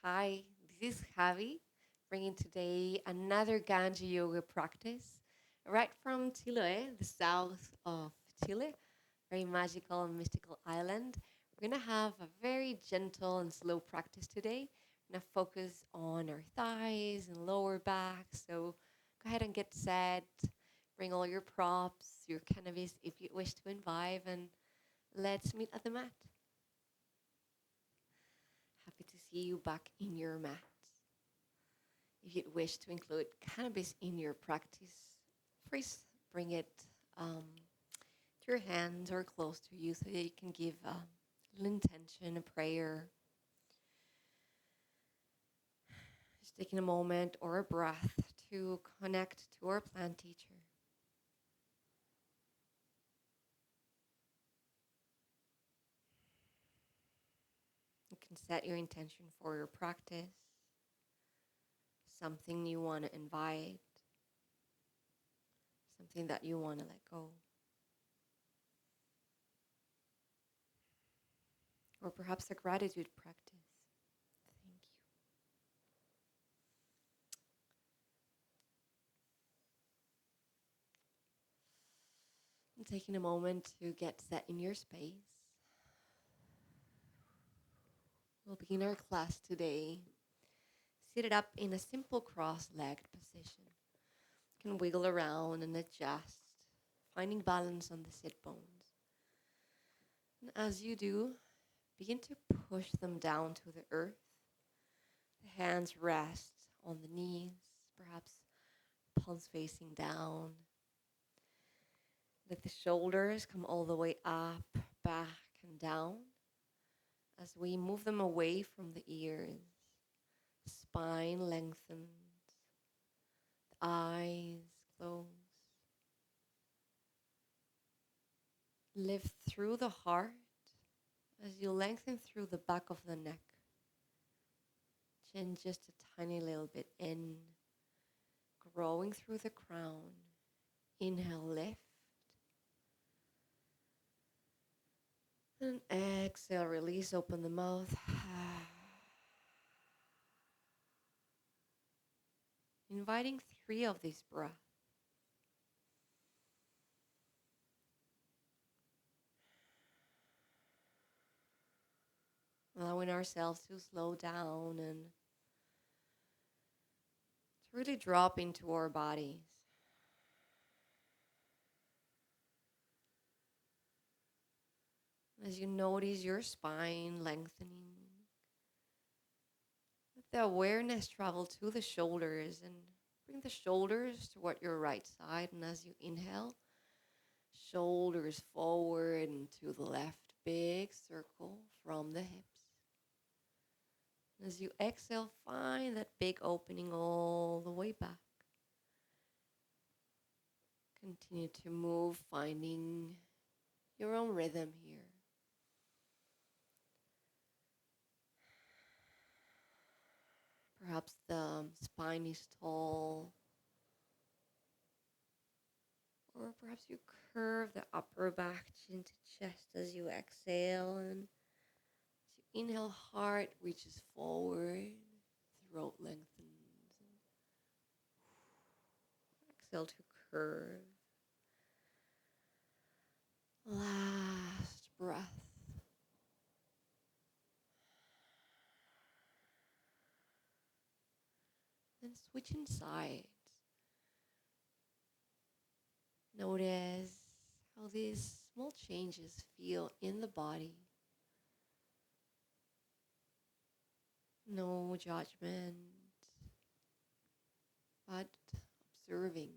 Hi, this is Javi, bringing today another Ganja Yoga practice right from Chiloé, the south of Chile, very magical and mystical island. We're going to have a very gentle and slow practice today. We're going to focus on our thighs and lower back. So go ahead and get set. Bring all your props, your cannabis if you wish to imbibe, and let's meet at the mat. Happy to see you back in your mat. If you wish to include cannabis in your practice, please bring it um, to your hands or close to you so that you can give an intention, a prayer. Just taking a moment or a breath to connect to our plant teacher. You can set your intention for your practice, something you want to invite, something that you want to let go. Or perhaps a gratitude practice. Thank you. And taking a moment to get set in your space. We'll begin our class today seated up in a simple cross-legged position. You can wiggle around and adjust, finding balance on the sit bones. And as you do, begin to push them down to the earth. The hands rest on the knees, perhaps palms facing down. Let the shoulders come all the way up, back, and down as we move them away from the ears. Spine lengthens, the eyes close. Lift through the heart as you lengthen through the back of the neck. Chin just a tiny little bit in, growing through the crown. Inhale, lift. And exhale, release, open the mouth. Inviting 3 of these breaths. Allowing ourselves to slow down and to really drop into our bodies. As you notice your spine lengthening, let the awareness travel to the shoulders and bring the shoulders toward your right side. And as you inhale, shoulders forward and to the left, big circle from the hips. As you exhale, find that big opening all the way back. Continue to move, finding your own rhythm here. Perhaps the spine is tall, or perhaps you curve the upper back, chin to chest as you exhale. And as you inhale, heart reaches forward, throat lengthens. Exhale to curve. Last breath. Then switching sides. Notice how these small changes feel in the body. No judgment, but observing,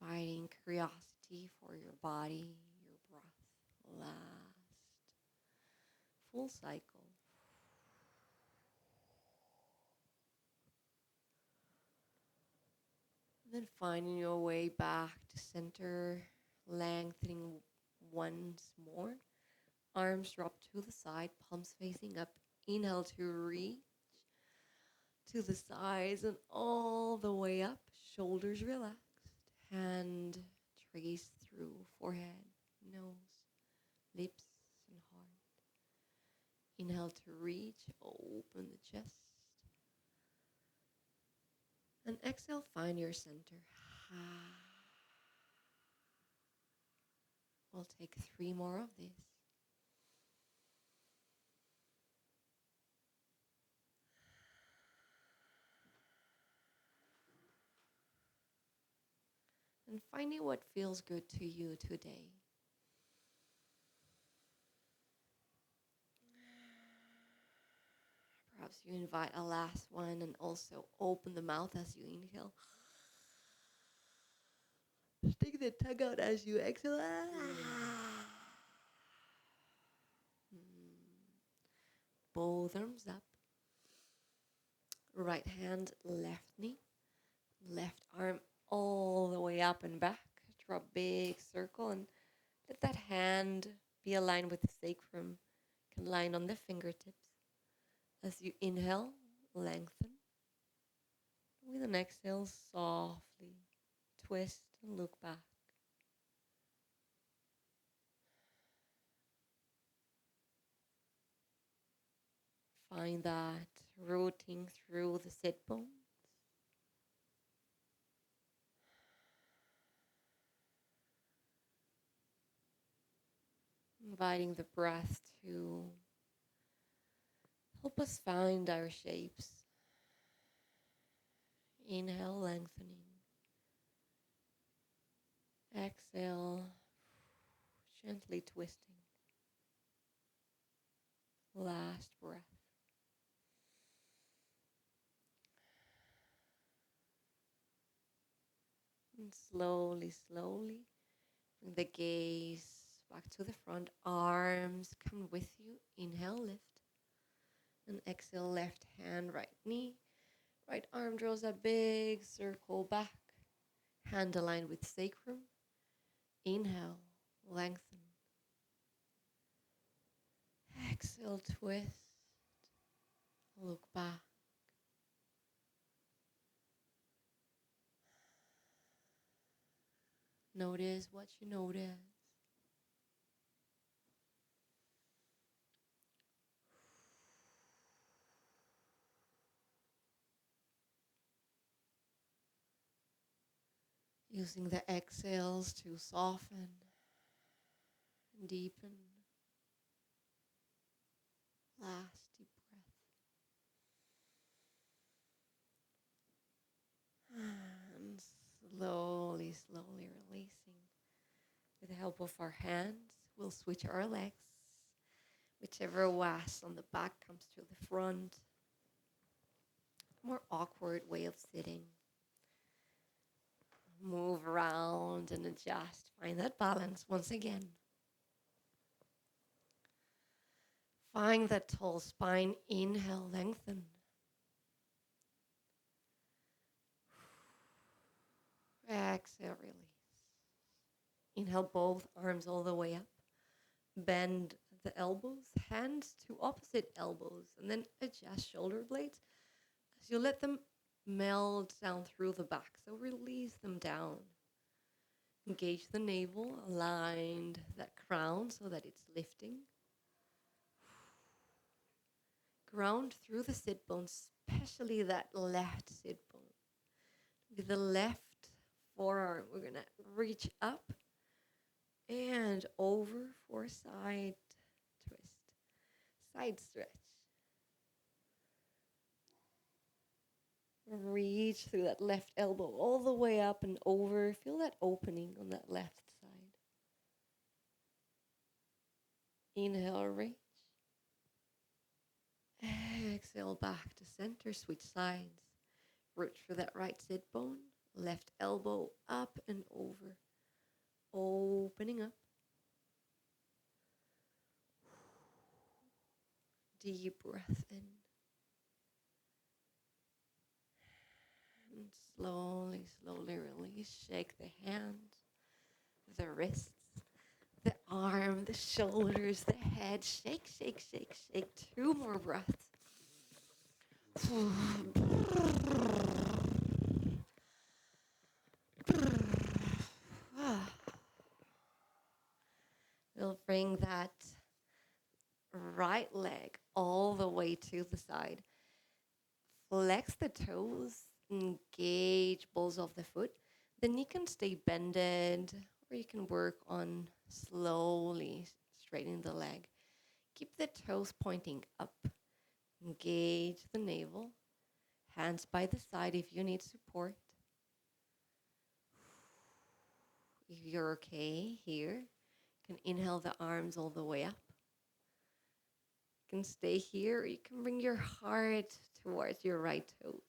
inviting curiosity for your body, your breath. Last full cycle. Then finding your way back to center, lengthening once more. Arms drop to the side, palms facing up. Inhale to reach to the sides and all the way up. Shoulders relaxed. Hand trace through forehead, nose, lips, and heart. Inhale to reach, open the chest. And exhale, find your center. We'll take 3 more of these. And finding what feels good to you today. Perhaps you invite a last one and also open the mouth as you inhale. Stick the tongue out as you exhale. Both arms up. Right hand, left knee. Left arm all the way up and back. Draw a big circle and let that hand be aligned with the sacrum. Can line on the fingertips. As you inhale, lengthen. With an exhale, softly twist and look back. Find that rooting through the sit bones. Inviting the breath to help us find our shapes. Inhale, lengthening. Exhale, gently twisting. Last breath. And slowly, slowly, bring the gaze back to the front. Arms come with you. Inhale, lift. And exhale, left hand, right knee. Right arm draws a big circle back. Hand aligned with sacrum. Inhale, lengthen. Exhale, twist. Look back. Notice what you notice. Using the exhales to soften, deepen. Last deep breath. And slowly, slowly releasing. With the help of our hands, we'll switch our legs. Whichever was on the back comes to the front. More awkward way of sitting. Move around and adjust. Find that balance once again. Find that tall spine. Inhale, lengthen. Exhale, release. Inhale, both arms all the way up. Bend the elbows, hands to opposite elbows, and then adjust shoulder blades as you let them meld down through the back. So release them down. Engage the navel, align that crown so that it's lifting. Ground through the sit bones, especially that left sit bone. With the left forearm, we're going to reach up and over for side twist, side stretch. Reach through that left elbow all the way up and over. Feel that opening on that left side. Inhale, reach. Exhale, back to center, switch sides. Root through that right sit bone, left elbow up and over. Opening up. Deep breath in. And slowly, slowly release. Shake the hands, the wrists, the arm, the shoulders, the head. Shake, shake, shake, shake. 2 more breaths. We'll bring that right leg all the way to the side. Flex the toes, engage balls of the foot. The knee can stay bended, or you can work on slowly straightening the leg. Keep the toes pointing up. Engage the navel. Hands by the side if you need support. If you're okay here, you can inhale the arms all the way up. You can stay here, or you can bring your heart towards your right toes.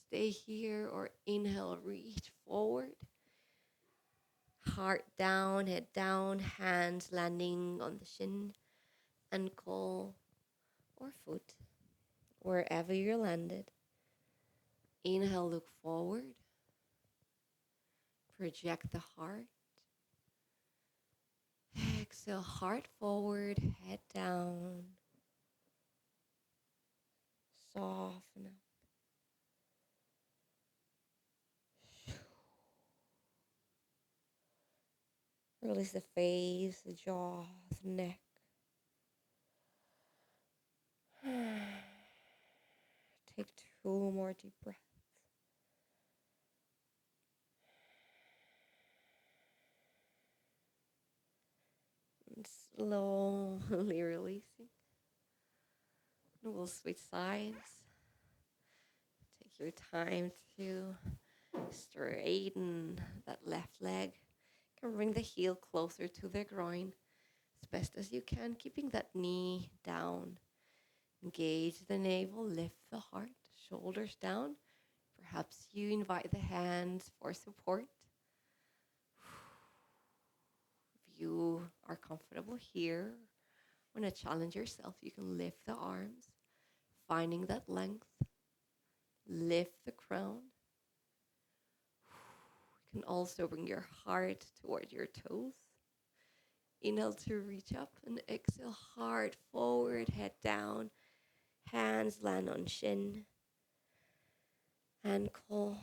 Stay here or inhale, reach forward. Heart down, head down, hands landing on the shin, ankle, or foot, wherever you're landed. Inhale, look forward. Project the heart. Exhale, heart forward, head down. Soften up. Release the face, the jaw, the neck. Take 2 more deep breaths. And slowly releasing. And we'll switch sides. Take your time to straighten that left leg. You can bring the heel closer to the groin as best as you can, keeping that knee down. Engage the navel, lift the heart, shoulders down. Perhaps you invite the hands for support. If you are comfortable here, want to challenge yourself, you can lift the arms, finding that length. Lift the crown. You can also bring your heart toward your toes. Inhale to reach up and exhale, heart forward, head down. Hands land on shin, ankle,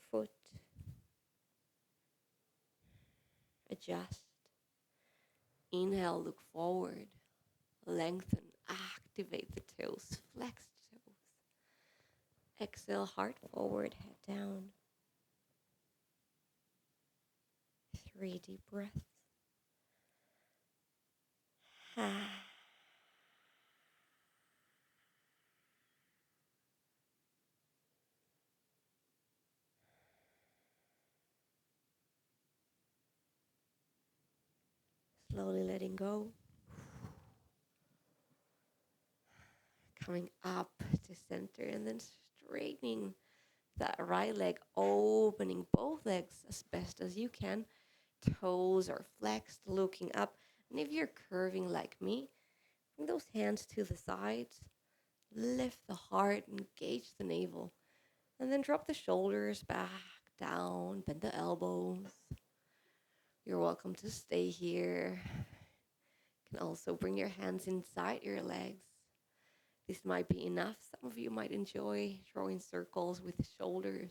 foot. Adjust. Inhale, look forward. Lengthen, activate the toes, flex the toes. Exhale, heart forward, head down. 3 deep breaths. Slowly letting go. Coming up to center and then straightening that right leg, opening both legs as best as you can. Toes are flexed, looking up. And if you're curving like me, bring those hands to the sides. Lift the heart, engage the navel. And then drop the shoulders back down, bend the elbows. You're welcome to stay here. You can also bring your hands inside your legs. This might be enough. Some of you might enjoy drawing circles with the shoulders.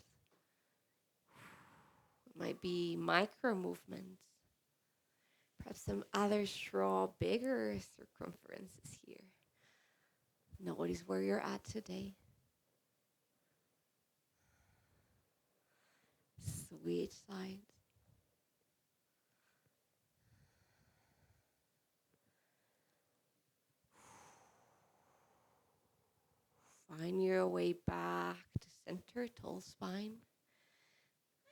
It might be micro movements. Perhaps some others draw bigger circumferences here. Notice where you're at today. Switch sides. Find your way back to center, tall spine.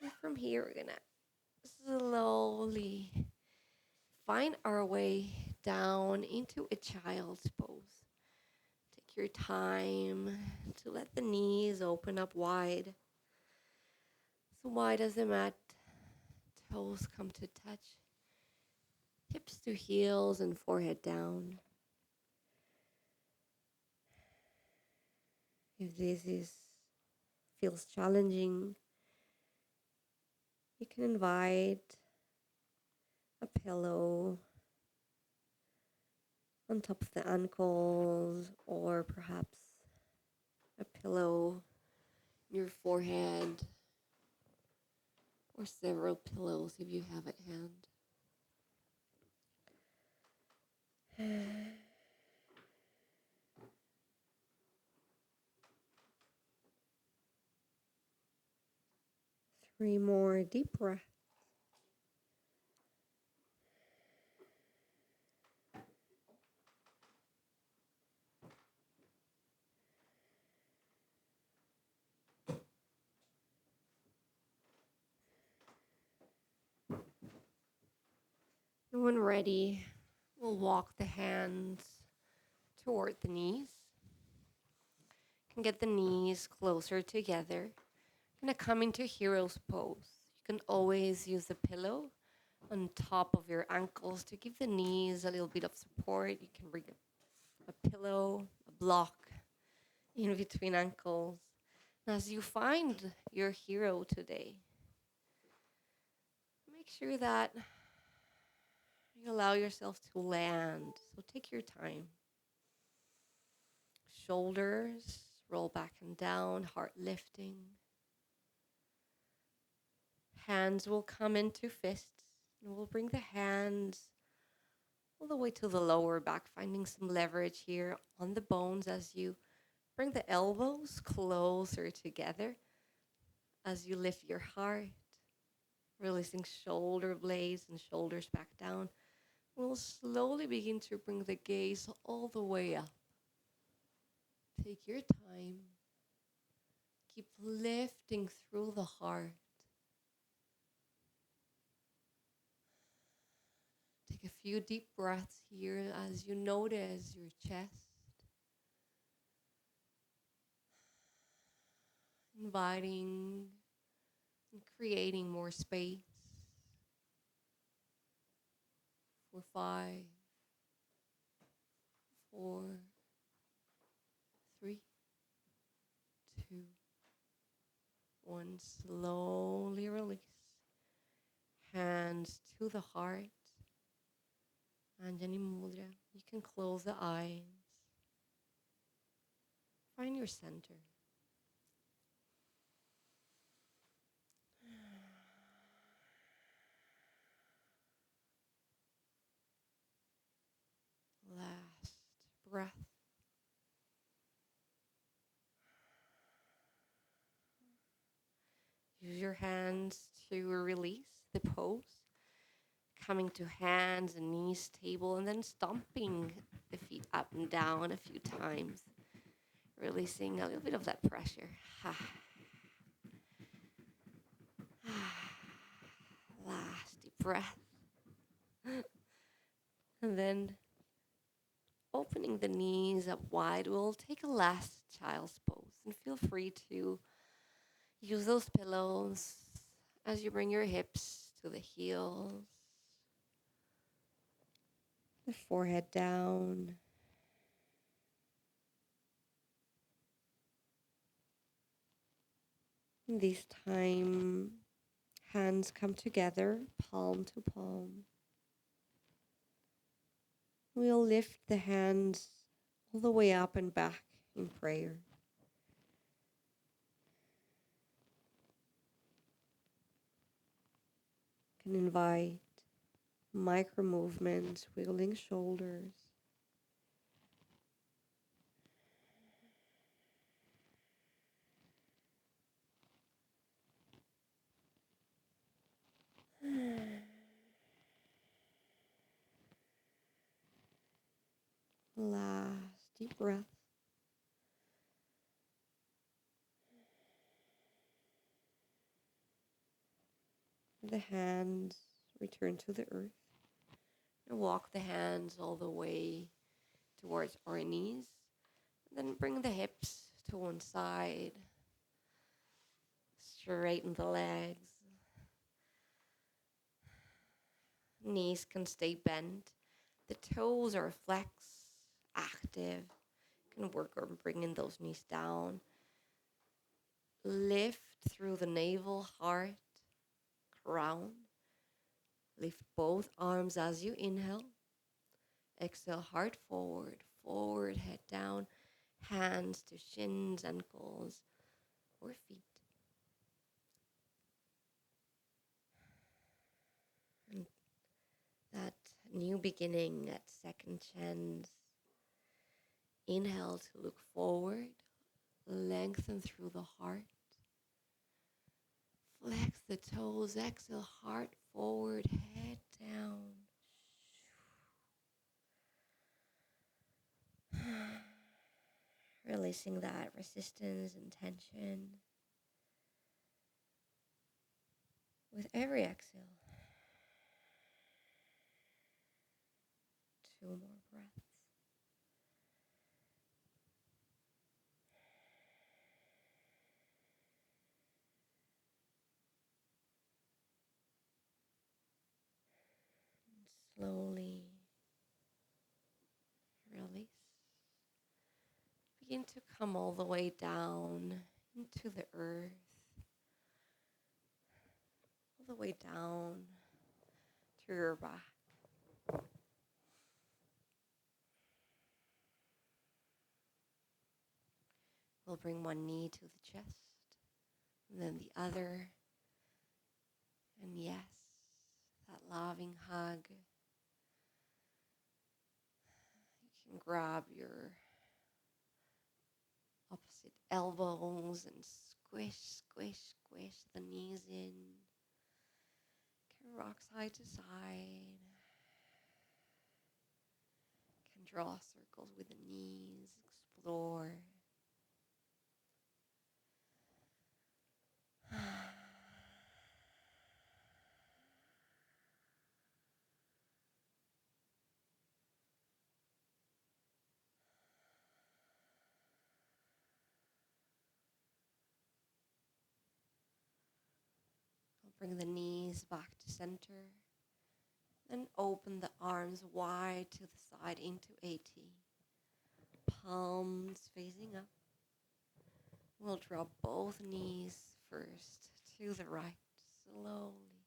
And from here, we're gonna slowly find our way down into a child's pose. Take your time to let the knees open up wide. As wide as the mat. Toes come to touch. Hips to heels and forehead down. If feels challenging, you can invite a pillow on top of the ankles, or perhaps a pillow in your forehead, or several pillows if you have at hand. Three more deep breaths. And when ready, we'll walk the hands toward the knees. You can get the knees closer together. Gonna come into hero's pose. You can always use the pillow on top of your ankles to give the knees a little bit of support. You can bring a pillow, a block in between ankles. And as you find your hero today, make sure that you allow yourself to land. So take your time. Shoulders roll back and down, heart lifting. Hands will come into fists, and we'll bring the hands all the way to the lower back, finding some leverage here on the bones as you bring the elbows closer together, as you lift your heart, releasing shoulder blades and shoulders back down. We'll slowly begin to bring the gaze all the way up. Take your time. Keep lifting through the heart. Take a few deep breaths here as you notice your chest. Inviting and creating more space for 5, 4, 3, 2, 1. Slowly release. Hands to the heart. Anjani Mudra. You can close the eyes. Find your center. Last breath. Use your hands to release the pose. Coming to hands and knees stable, and then stomping the feet up and down a few times. Releasing a little bit of that pressure. Last deep breath. And then opening the knees up wide, we'll take a last child's pose. And feel free to use those pillows as you bring your hips to the heels. The forehead down. And this time, hands come together, palm to palm. We'll lift the hands all the way up and back in prayer. Can invite micro movements, wiggling shoulders. Last deep breath. The hands return to the earth. And walk the hands all the way towards our knees. And then bring the hips to one side. Straighten the legs. Knees can stay bent. The toes are flex, active. Can work on bringing those knees down. Lift through the navel, heart, crown. Lift both arms as you inhale. Exhale, heart forward, forward, head down. Hands to shins, ankles, or feet. And that new beginning at second chance. Inhale to look forward. Lengthen through the heart. Flex the toes. Exhale, heart forward, head down. Releasing that resistance and tension with every exhale. 2 more breaths. And slowly release. Begin to come all the way down into the earth, all the way down to your back. We'll bring one knee to the chest, and then the other. And yes, that loving hug. You can grab your opposite elbows and squish, squish, squish the knees in. Can rock side to side. Can draw circles with the knees. Explore. I'll bring the knees back to center. Then open the arms wide to the side into AT. Palms facing up. We'll drop both knees first to the right, slowly.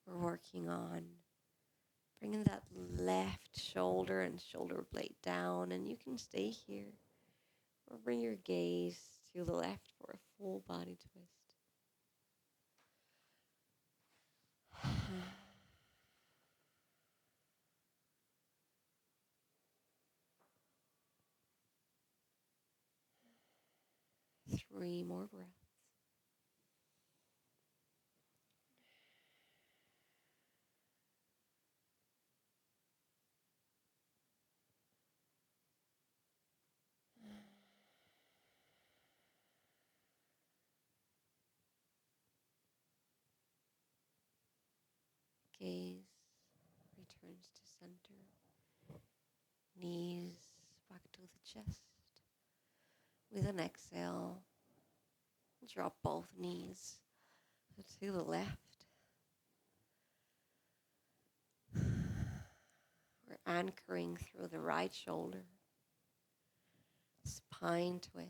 We're working on bringing that left shoulder and shoulder blade down, and you can stay here or bring your gaze to the left for a full body twist. Three more breaths. Gaze returns to center. Knees back to the chest. With an exhale, drop both knees to the left. We're anchoring through the right shoulder. Spine twist.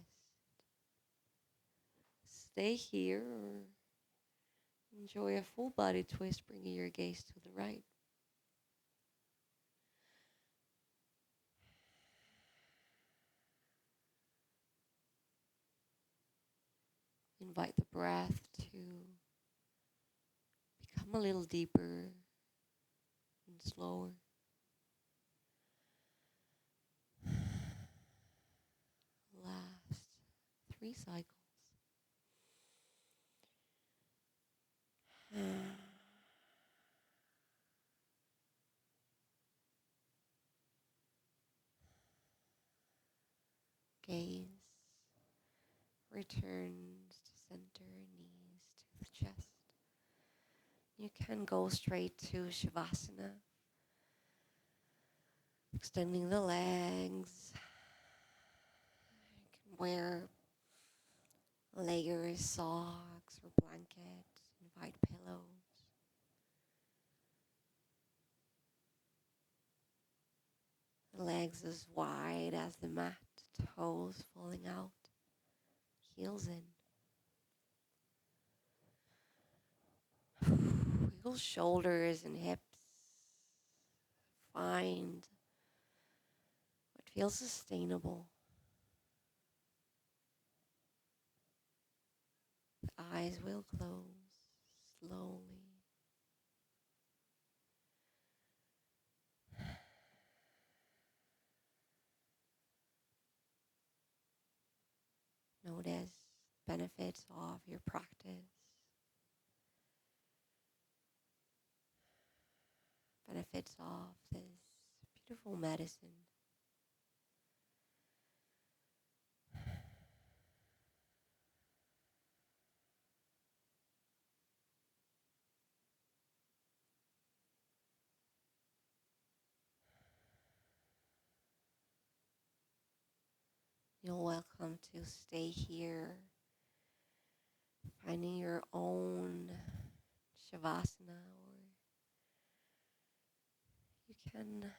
Stay here or enjoy a full body twist, bringing your gaze to the right. Invite the breath to become a little deeper and slower. Last 3 cycles. Gaze returns to center, knees to the chest. You can go straight to Shavasana, extending the legs. You can wear layers, socks, or blankets. Invite pillows. The legs as wide as the mat, toes falling out, heels in. Wiggle shoulders and hips. Find what feels sustainable. The eyes will close slowly. Notice benefits of your practice, benefits of this beautiful medicine. You're welcome to stay here, finding your own shavasana, or you can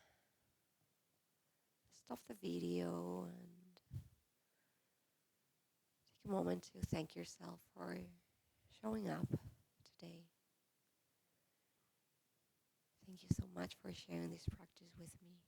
stop the video and take a moment to thank yourself for showing up today. Thank you so much for sharing this practice with me.